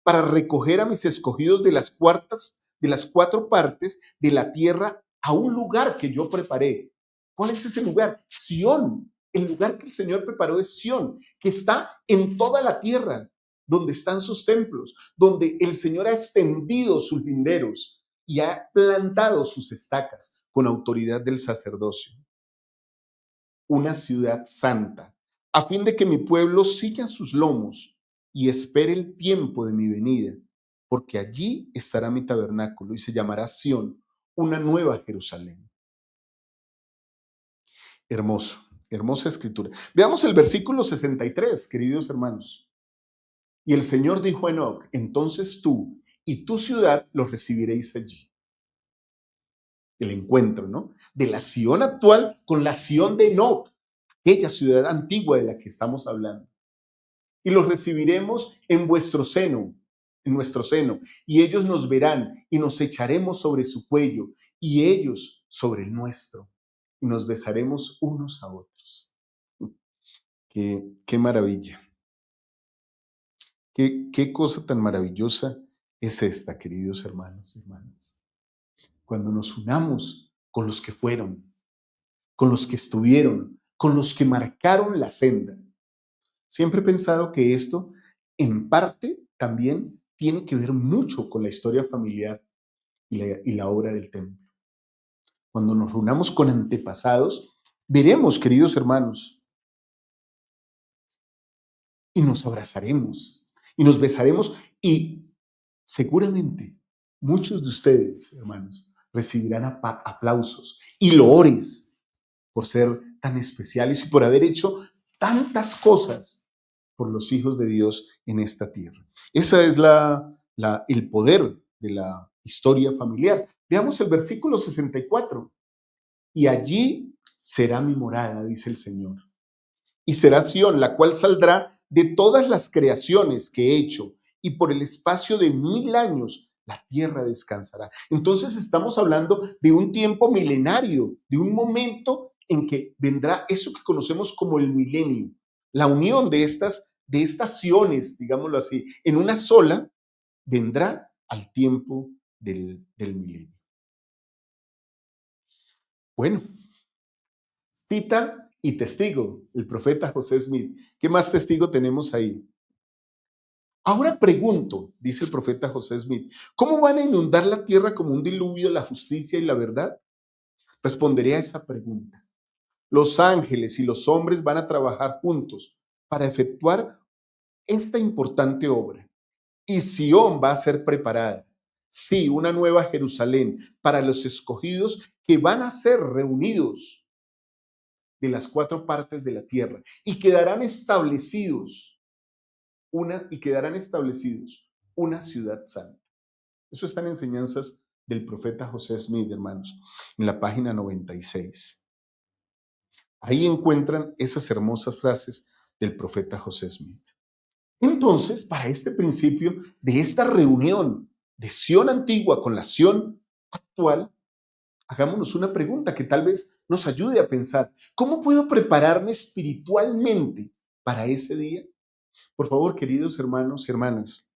Para recoger a mis escogidos de las 4 partes de la tierra a un lugar que yo preparé. ¿Cuál es ese lugar? Sión. El lugar que el Señor preparó es Sión, que está en toda la tierra, donde están sus templos, donde el Señor ha extendido sus linderos y ha plantado sus estacas con autoridad del sacerdocio. Una ciudad santa, a fin de que mi pueblo siga sus lomos y espere el tiempo de mi venida, porque allí estará mi tabernáculo y se llamará Sión, una nueva Jerusalén. Hermoso, hermosa escritura. Veamos el versículo 63, queridos hermanos. Y el Señor dijo a Enoc: entonces tú y tu ciudad los recibiréis allí. El encuentro, ¿no? De la Sión actual con la Sión de Enoc, aquella ciudad antigua de la que estamos hablando. Y los recibiremos en vuestro seno, en nuestro seno, y ellos nos verán y nos echaremos sobre su cuello y ellos sobre el nuestro, y nos besaremos unos a otros. Qué maravilla. Qué cosa tan maravillosa es esta, queridos hermanos y hermanas. Cuando nos unamos con los que fueron, con los que estuvieron, con los que marcaron la senda. Siempre he pensado que esto, en parte, también tiene que ver mucho con la historia familiar y la obra del templo. Cuando nos reunamos con antepasados, veremos, queridos hermanos, y nos abrazaremos, y nos besaremos, y seguramente muchos de ustedes, hermanos, recibirán aplausos y loores por ser tan especiales y por haber hecho tantas cosas por los hijos de Dios en esta tierra. Ese es el poder de la historia familiar. Veamos el versículo 64. Y allí será mi morada, dice el Señor. Y será Sión, la cual saldrá de todas las creaciones que he hecho, y por el espacio de 1000 años la tierra descansará. Entonces estamos hablando de un tiempo milenario, de un momento en que vendrá eso que conocemos como el milenio, la unión de estas siones, digámoslo así, en una sola, vendrá al tiempo del milenio. Bueno, cita y testigo, el profeta José Smith. ¿Qué más testigo tenemos ahí? Ahora pregunto, dice el profeta José Smith, ¿cómo van a inundar la tierra como un diluvio la justicia y la verdad? Responderé a esa pregunta. Los ángeles y los hombres van a trabajar juntos para efectuar esta importante obra. Y Sión va a ser preparada. Sí, una nueva Jerusalén para los escogidos que van a ser reunidos de las 4 partes de la tierra y quedarán establecidos una ciudad santa. Eso están enseñanzas del profeta José Smith, hermanos, en la página 96. Ahí encuentran esas hermosas frases del profeta José Smith. Entonces, para este principio de esta reunión de Sión antigua con la Sión actual, hagámonos una pregunta que tal vez nos ayude a pensar. ¿Cómo puedo prepararme espiritualmente para ese día? Por favor, queridos hermanos y hermanas,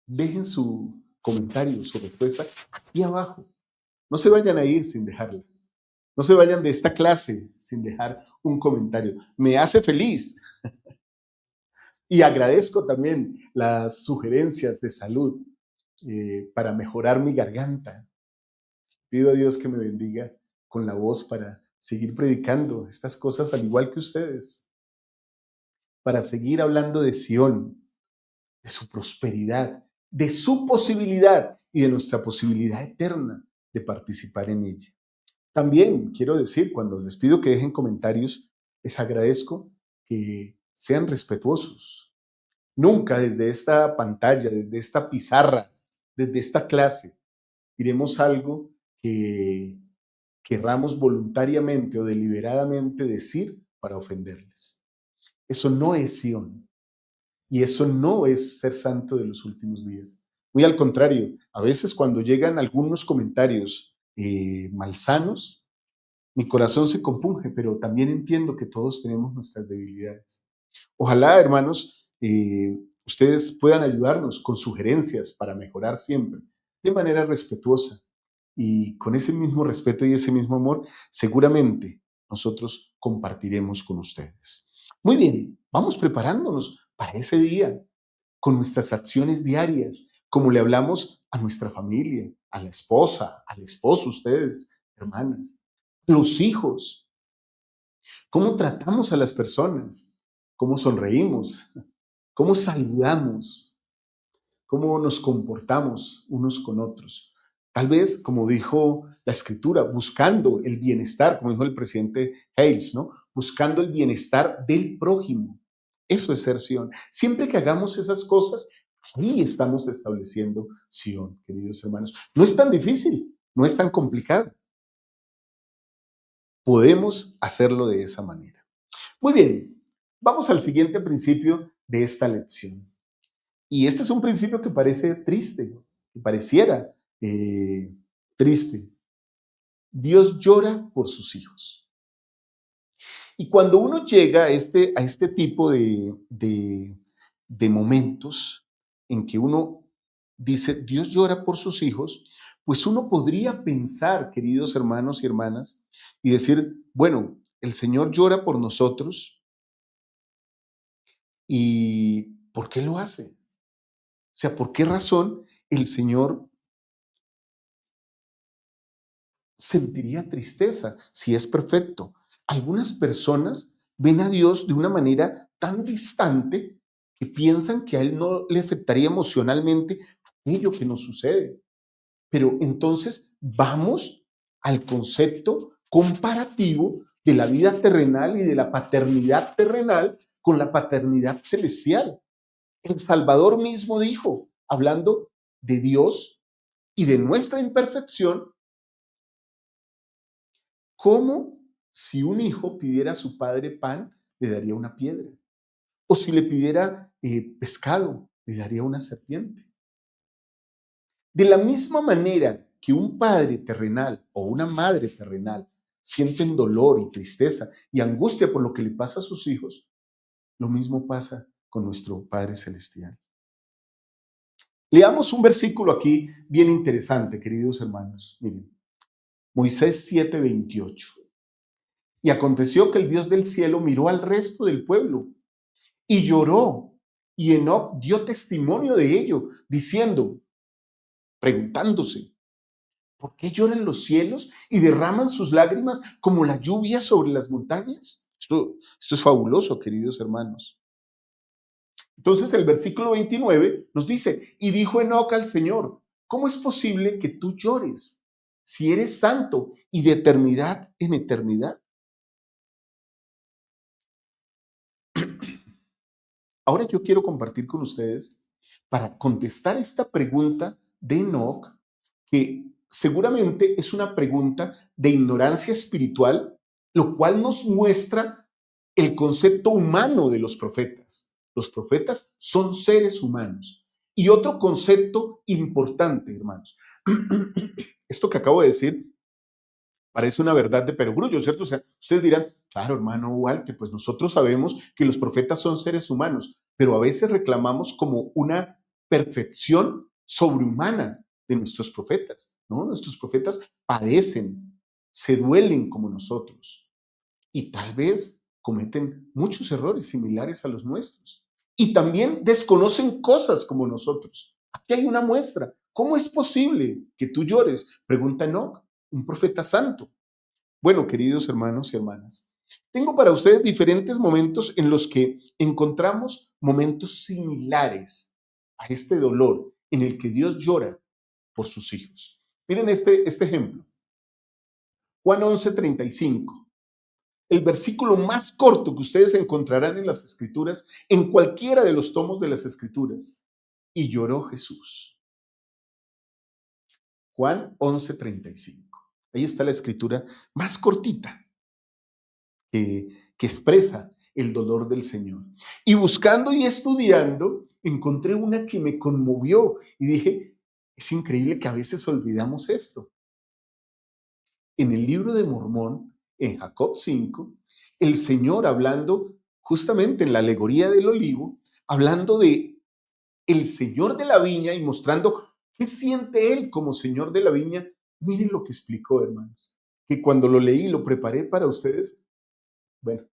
dejen su comentario, su respuesta aquí abajo. No se vayan a ir sin dejarla. No se vayan de esta clase sin dejar un comentario. Me hace feliz. Y agradezco también las sugerencias de salud para mejorar mi garganta. Pido a Dios que me bendiga con la voz para seguir predicando estas cosas al igual que ustedes, para seguir hablando de Sión, de su prosperidad, de su posibilidad y de nuestra posibilidad eterna de participar en ella. También quiero decir, cuando les pido que dejen comentarios, les agradezco que sean respetuosos. Nunca desde esta pantalla, desde esta pizarra, desde esta clase, diremos algo que querramos voluntariamente o deliberadamente decir para ofenderles. Eso no es Sión y eso no es ser santo de los últimos días. Muy al contrario, a veces cuando llegan algunos comentarios malsanos, mi corazón se compunge, pero también entiendo que todos tenemos nuestras debilidades. Ojalá, hermanos, ustedes puedan ayudarnos con sugerencias para mejorar siempre, de manera respetuosa. Y con ese mismo respeto y ese mismo amor, seguramente nosotros compartiremos con ustedes. Muy bien, vamos preparándonos para ese día con nuestras acciones diarias, como le hablamos a nuestra familia, a la esposa, al esposo, ustedes, hermanas, los hijos. ¿Cómo tratamos a las personas? ¿Cómo sonreímos? ¿Cómo saludamos? ¿Cómo nos comportamos unos con otros? Tal vez, como dijo la Escritura, buscando el bienestar, como dijo el presidente Hayes, ¿no? Buscando el bienestar del prójimo. Eso es ser Sión. Siempre que hagamos esas cosas, ahí estamos estableciendo Sión, queridos hermanos. No es tan difícil, no es tan complicado. Podemos hacerlo de esa manera. Muy bien, vamos al siguiente principio de esta lección. Y este es un principio que parece triste, que pareciera triste. Dios llora por sus hijos. Y cuando uno llega a este tipo de momentos en que uno dice, Dios llora por sus hijos, pues uno podría pensar, queridos hermanos y hermanas, y decir, bueno, el Señor llora por nosotros y ¿por qué lo hace? O sea, ¿por qué razón el Señor sentiría tristeza si es perfecto? Algunas personas ven a Dios de una manera tan distante que piensan que a Él no le afectaría emocionalmente aquello que nos sucede. Pero entonces vamos al concepto comparativo de la vida terrenal y de la paternidad terrenal con la paternidad celestial. El Salvador mismo dijo, hablando de Dios y de nuestra imperfección, como si un hijo pidiera a su padre pan, le daría una piedra. O si le pidiera pescado, le daría una serpiente. De la misma manera que un padre terrenal o una madre terrenal sienten dolor y tristeza y angustia por lo que le pasa a sus hijos, lo mismo pasa con nuestro Padre Celestial. Leamos un versículo aquí bien interesante, queridos hermanos. Miren, Moisés 7:28. Y aconteció que el Dios del cielo miró al resto del pueblo y lloró, y Enoc dio testimonio de ello, diciendo, preguntándose, ¿por qué lloran los cielos y derraman sus lágrimas como la lluvia sobre las montañas? Esto es fabuloso, queridos hermanos. Entonces el versículo 29 nos dice, y dijo Enoc al Señor, ¿cómo es posible que tú llores si eres santo y de eternidad en eternidad? Ahora yo quiero compartir con ustedes para contestar esta pregunta de Enoc, que seguramente es una pregunta de ignorancia espiritual, lo cual nos muestra el concepto humano de los profetas. Los profetas son seres humanos. Y otro concepto importante, hermanos. Esto que acabo de decir parece una verdad de perogrullo, ¿cierto? O sea, ustedes dirán, claro, hermano Walter, pues nosotros sabemos que los profetas son seres humanos, pero a veces reclamamos como una perfección sobrehumana de nuestros profetas, ¿no? Nuestros profetas padecen, se duelen como nosotros y tal vez cometen muchos errores similares a los nuestros. Y también desconocen cosas como nosotros. Aquí hay una muestra. ¿Cómo es posible que tú llores? Pregunta Enoc, un profeta santo. Bueno, queridos hermanos y hermanas, tengo para ustedes diferentes momentos en los que encontramos momentos similares a este dolor en el que Dios llora por sus hijos. Miren este ejemplo. Juan 11:35. El versículo más corto que ustedes encontrarán en las Escrituras, en cualquiera de los tomos de las Escrituras. Y lloró Jesús. Juan 11:35. Ahí está la escritura más cortita que expresa el dolor del Señor. Y buscando y estudiando, encontré una que me conmovió y dije, es increíble que a veces olvidamos esto. En el libro de Mormón, en Jacob 5, el Señor hablando justamente en la alegoría del olivo, hablando de el Señor de la viña y mostrando qué siente Él como Señor de la viña. Miren lo que explicó, hermanos, que cuando lo leí, lo preparé para ustedes, bueno,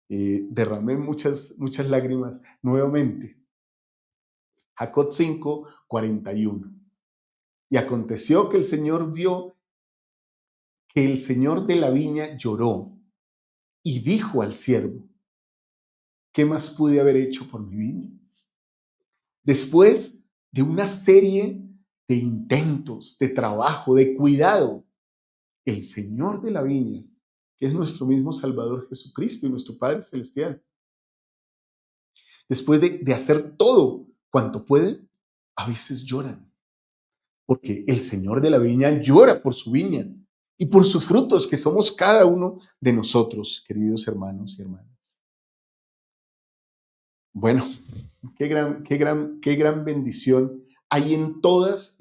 derramé muchas lágrimas nuevamente. Jacob 5:41. Y aconteció que el Señor vio que el Señor de la viña lloró y dijo al siervo, ¿qué más pude haber hecho por mi viña? Después de una serie de intentos, de trabajo, de cuidado, el Señor de la viña, que es nuestro mismo Salvador Jesucristo y nuestro Padre Celestial, después de hacer todo cuanto puede, a veces lloran, porque el Señor de la viña llora por su viña y por sus frutos, que somos cada uno de nosotros, queridos hermanos y hermanas. Bueno, qué gran bendición hay en todas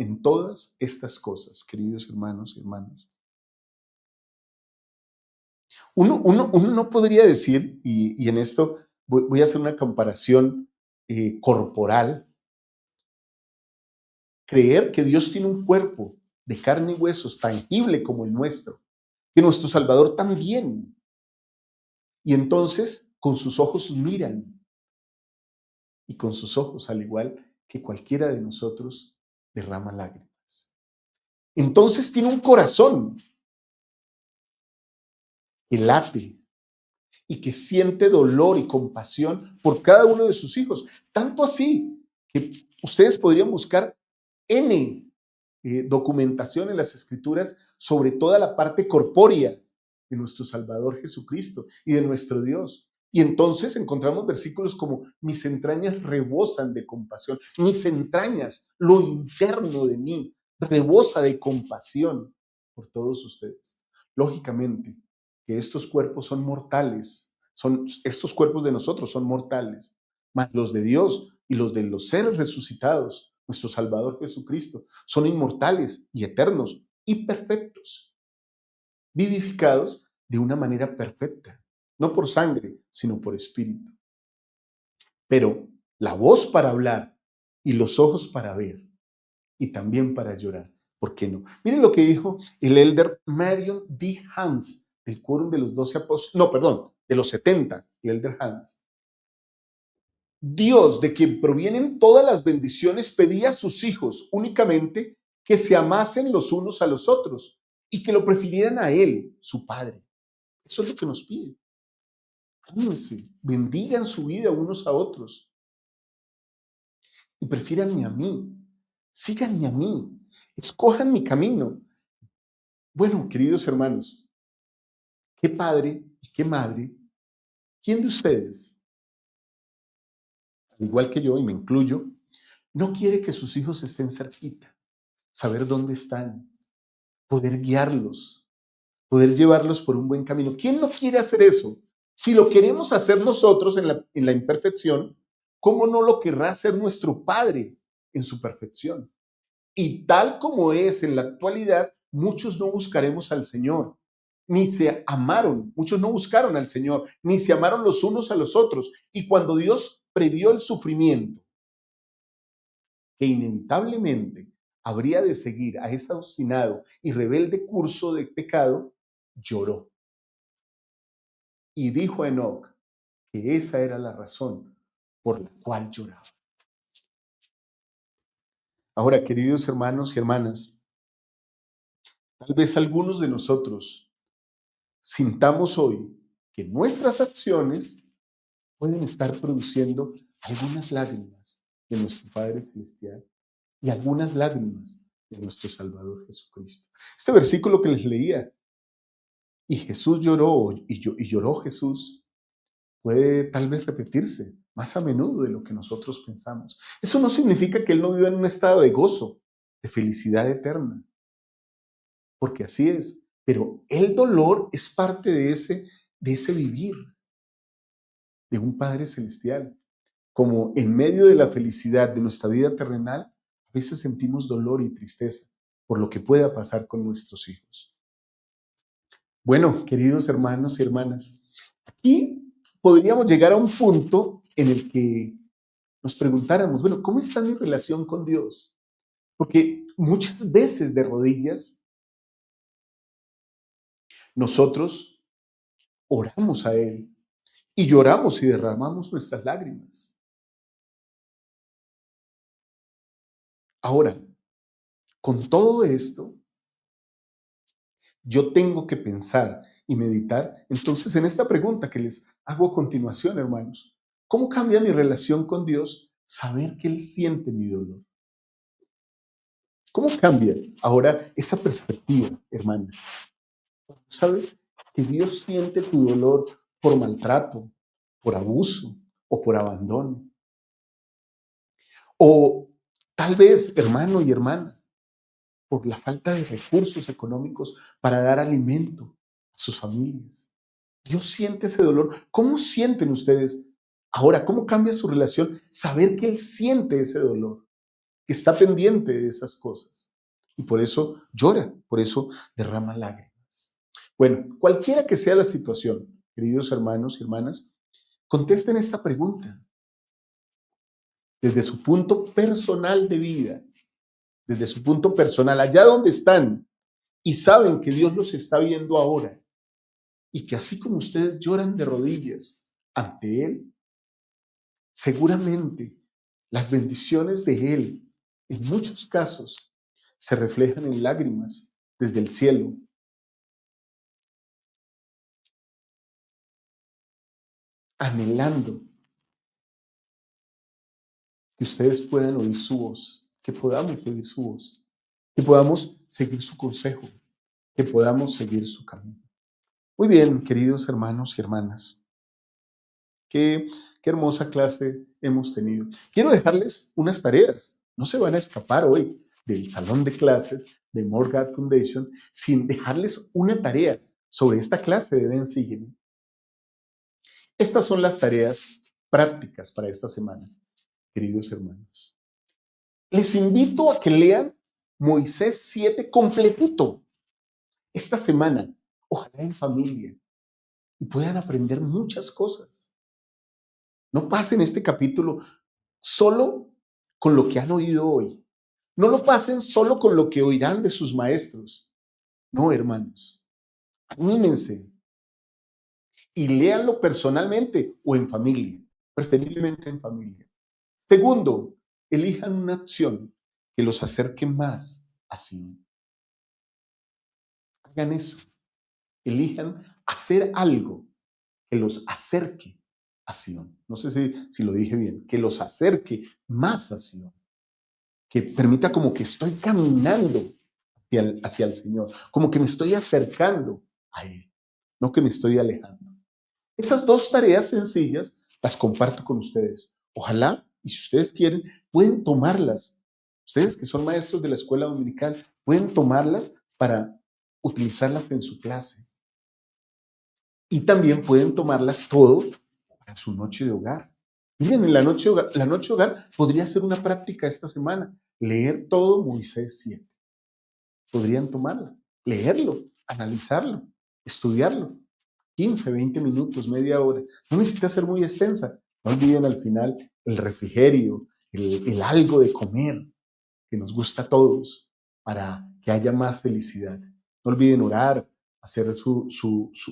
estas cosas, queridos hermanos y hermanas. Uno no podría decir, y en esto voy a hacer una comparación corporal, creer que Dios tiene un cuerpo de carne y huesos, tangible como el nuestro, que nuestro Salvador también. Y entonces con sus ojos miran y con sus ojos, al igual que cualquiera de nosotros, derrama lágrimas. Entonces tiene un corazón que late y que siente dolor y compasión por cada uno de sus hijos. Tanto así que ustedes podrían buscar N documentación en las Escrituras sobre toda la parte corpórea de nuestro Salvador Jesucristo y de nuestro Dios. Y entonces encontramos versículos como: mis entrañas rebosan de compasión, mis entrañas, lo interno de mí, rebosa de compasión por todos ustedes. Lógicamente, que estos cuerpos son mortales, estos cuerpos de nosotros son mortales, mas los de Dios y los de los seres resucitados, nuestro Salvador Jesucristo, son inmortales y eternos y perfectos, vivificados de una manera perfecta, no por sangre, sino por espíritu. Pero la voz para hablar y los ojos para ver y también para llorar, ¿por qué no? Miren lo que dijo el elder Marion D. Hans, del quórum de los 12 apóstoles, no, perdón, de los 70, el elder Hans. Dios, de quien provienen todas las bendiciones, pedía a sus hijos únicamente que se amasen los unos a los otros y que lo prefirieran a Él, su Padre. Eso es lo que nos pide. Ámense, bendigan su vida unos a otros y prefíranme a mí, síganme a mí, escojan mi camino. Bueno, queridos hermanos, qué padre y qué madre, ¿quién de ustedes, al igual que yo, y me incluyo, no quiere que sus hijos estén cerquita, saber dónde están, poder guiarlos, poder llevarlos por un buen camino? ¿Quién no quiere hacer eso? Si lo queremos hacer nosotros en la imperfección, ¿cómo no lo querrá hacer nuestro Padre en su perfección? Y tal como es en la actualidad, muchos no buscaremos al Señor, ni se amaron, muchos no buscaron al Señor, ni se amaron los unos a los otros. Y cuando Dios previó el sufrimiento que inevitablemente habría de seguir a ese obstinado y rebelde curso de pecado, lloró. Y dijo a Enoc que esa era la razón por la cual lloraba. Ahora, queridos hermanos y hermanas, tal vez algunos de nosotros sintamos hoy que nuestras acciones pueden estar produciendo algunas lágrimas de nuestro Padre Celestial y algunas lágrimas de nuestro Salvador Jesucristo. Este versículo que les leía, y Jesús lloró, y lloró Jesús, puede tal vez repetirse más a menudo de lo que nosotros pensamos. Eso no significa que Él no viva en un estado de gozo, de felicidad eterna, porque así es. Pero el dolor es parte de ese vivir de un Padre Celestial. Como en medio de la felicidad de nuestra vida terrenal, a veces sentimos dolor y tristeza por lo que pueda pasar con nuestros hijos. Bueno, queridos hermanos y hermanas, aquí podríamos llegar a un punto en el que nos preguntáramos, bueno, ¿cómo está mi relación con Dios? Porque muchas veces de rodillas nosotros oramos a Él y lloramos y derramamos nuestras lágrimas. Ahora, con todo esto, yo tengo que pensar y meditar entonces en esta pregunta que les hago a continuación, hermanos. ¿Cómo cambia mi relación con Dios saber que Él siente mi dolor? ¿Cómo cambia ahora esa perspectiva, hermana? ¿Sabes que Dios siente tu dolor por maltrato, por abuso o por abandono? O tal vez, hermano y hermana, por la falta de recursos económicos para dar alimento a sus familias. Dios siente ese dolor. ¿Cómo sienten ustedes ahora? ¿Cómo cambia su relación? Saber que Él siente ese dolor, que está pendiente de esas cosas. Y por eso llora, por eso derrama lágrimas. Bueno, cualquiera que sea la situación, queridos hermanos y hermanas, contesten esta pregunta desde su punto personal de vida, desde su punto personal, allá donde están, y saben que Dios los está viendo ahora, y que así como ustedes lloran de rodillas ante Él, seguramente las bendiciones de Él, en muchos casos, se reflejan en lágrimas desde el cielo, anhelando que ustedes puedan oír su voz, que podamos oír su voz, que podamos seguir su consejo, que podamos seguir su camino. Muy bien, queridos hermanos y hermanas, qué hermosa clase hemos tenido. Quiero dejarles unas tareas. No se van a escapar hoy del salón de clases de More God Foundation sin dejarles una tarea sobre esta clase de Ven, Sígueme. Estas son las tareas prácticas para esta semana, queridos hermanos. Les invito a que lean Moisés 7 completito esta semana, ojalá en familia, y puedan aprender muchas cosas. No pasen este capítulo solo con lo que han oído hoy. No lo pasen solo con lo que oirán de sus maestros. No, hermanos, anímense y léanlo personalmente o en familia, preferiblemente en familia. Segundo, elijan una acción que los acerque más a Sion. Hagan eso. Elijan hacer algo que los acerque a Sion. No sé si lo dije bien, que los acerque más a Sion. Que permita como que estoy caminando hacia el Señor, como que me estoy acercando a Él, no que me estoy alejando. Esas dos tareas sencillas las comparto con ustedes. Ojalá, y si ustedes quieren, pueden tomarlas. Ustedes que son maestros de la escuela dominical, pueden tomarlas para utilizarlas en su clase. Y también pueden tomarlas todo para su noche de hogar. Miren, en la noche de hogar podría ser una práctica esta semana. Leer todo Moisés 7. Podrían tomarla, leerlo, analizarlo, estudiarlo. 15, 20 minutos, media hora. No necesita ser muy extensa. No olviden al final el refrigerio, el algo de comer que nos gusta a todos para que haya más felicidad. No olviden orar, hacer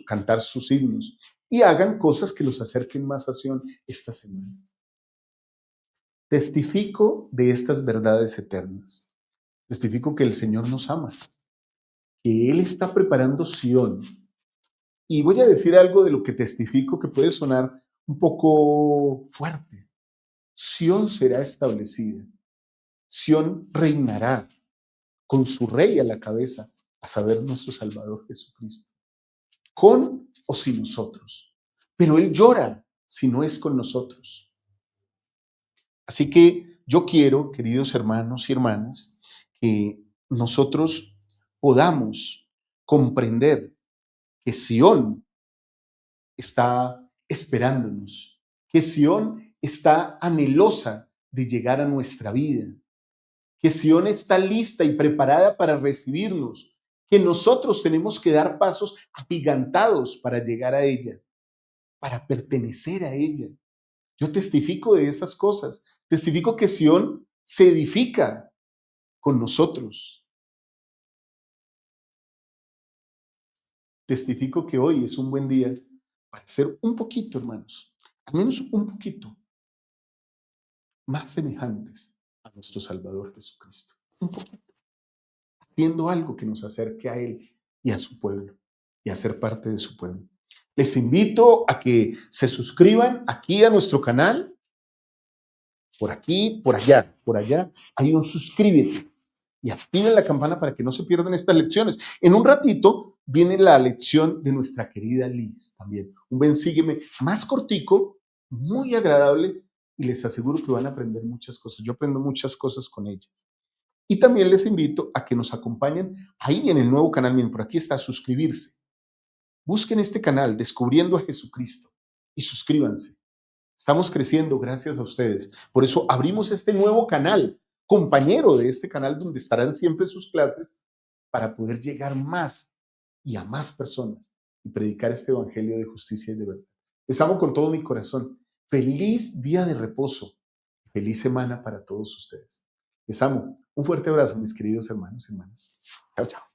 cantar sus himnos y hagan cosas que los acerquen más a Sion esta semana. Testifico de estas verdades eternas. Testifico que el Señor nos ama, que Él está preparando Sion. Y voy a decir algo de lo que testifico que puede sonar un poco fuerte. Sion será establecida. Sion reinará con su rey a la cabeza, a saber, nuestro Salvador Jesucristo. Con o sin nosotros. Pero Él llora si no es con nosotros. Así que yo quiero, queridos hermanos y hermanas, que nosotros podamos comprender que Sion está esperándonos, que Sion está anhelosa de llegar a nuestra vida, que Sion está lista y preparada para recibirnos, que nosotros tenemos que dar pasos agigantados para llegar a ella, para pertenecer a ella. Yo testifico de esas cosas, testifico que Sion se edifica con nosotros. Testifico que hoy es un buen día para ser un poquito, hermanos, al menos un poquito más semejantes a nuestro Salvador Jesucristo. Un poquito. Haciendo algo que nos acerque a Él y a su pueblo y a ser parte de su pueblo. Les invito a que se suscriban aquí a nuestro canal. Por aquí, por allá, hay un suscríbete y activen la campana para que no se pierdan estas lecciones. En un ratito viene la lección de nuestra querida Liz también. Un Ven, Sígueme más cortico, muy agradable y les aseguro que van a aprender muchas cosas. Yo aprendo muchas cosas con ellas. Y también les invito a que nos acompañen ahí en el nuevo canal. Miren, por aquí está suscribirse. Busquen este canal, Descubriendo a Jesucristo, y suscríbanse. Estamos creciendo gracias a ustedes. Por eso abrimos este nuevo canal, compañero de este canal donde estarán siempre sus clases, para poder llegar más y a más personas y predicar este evangelio de justicia y de verdad. Les amo con todo mi corazón. Feliz día de reposo. Feliz semana para todos ustedes. Les amo. Un fuerte abrazo, mis queridos hermanos y hermanas. Chao, chao.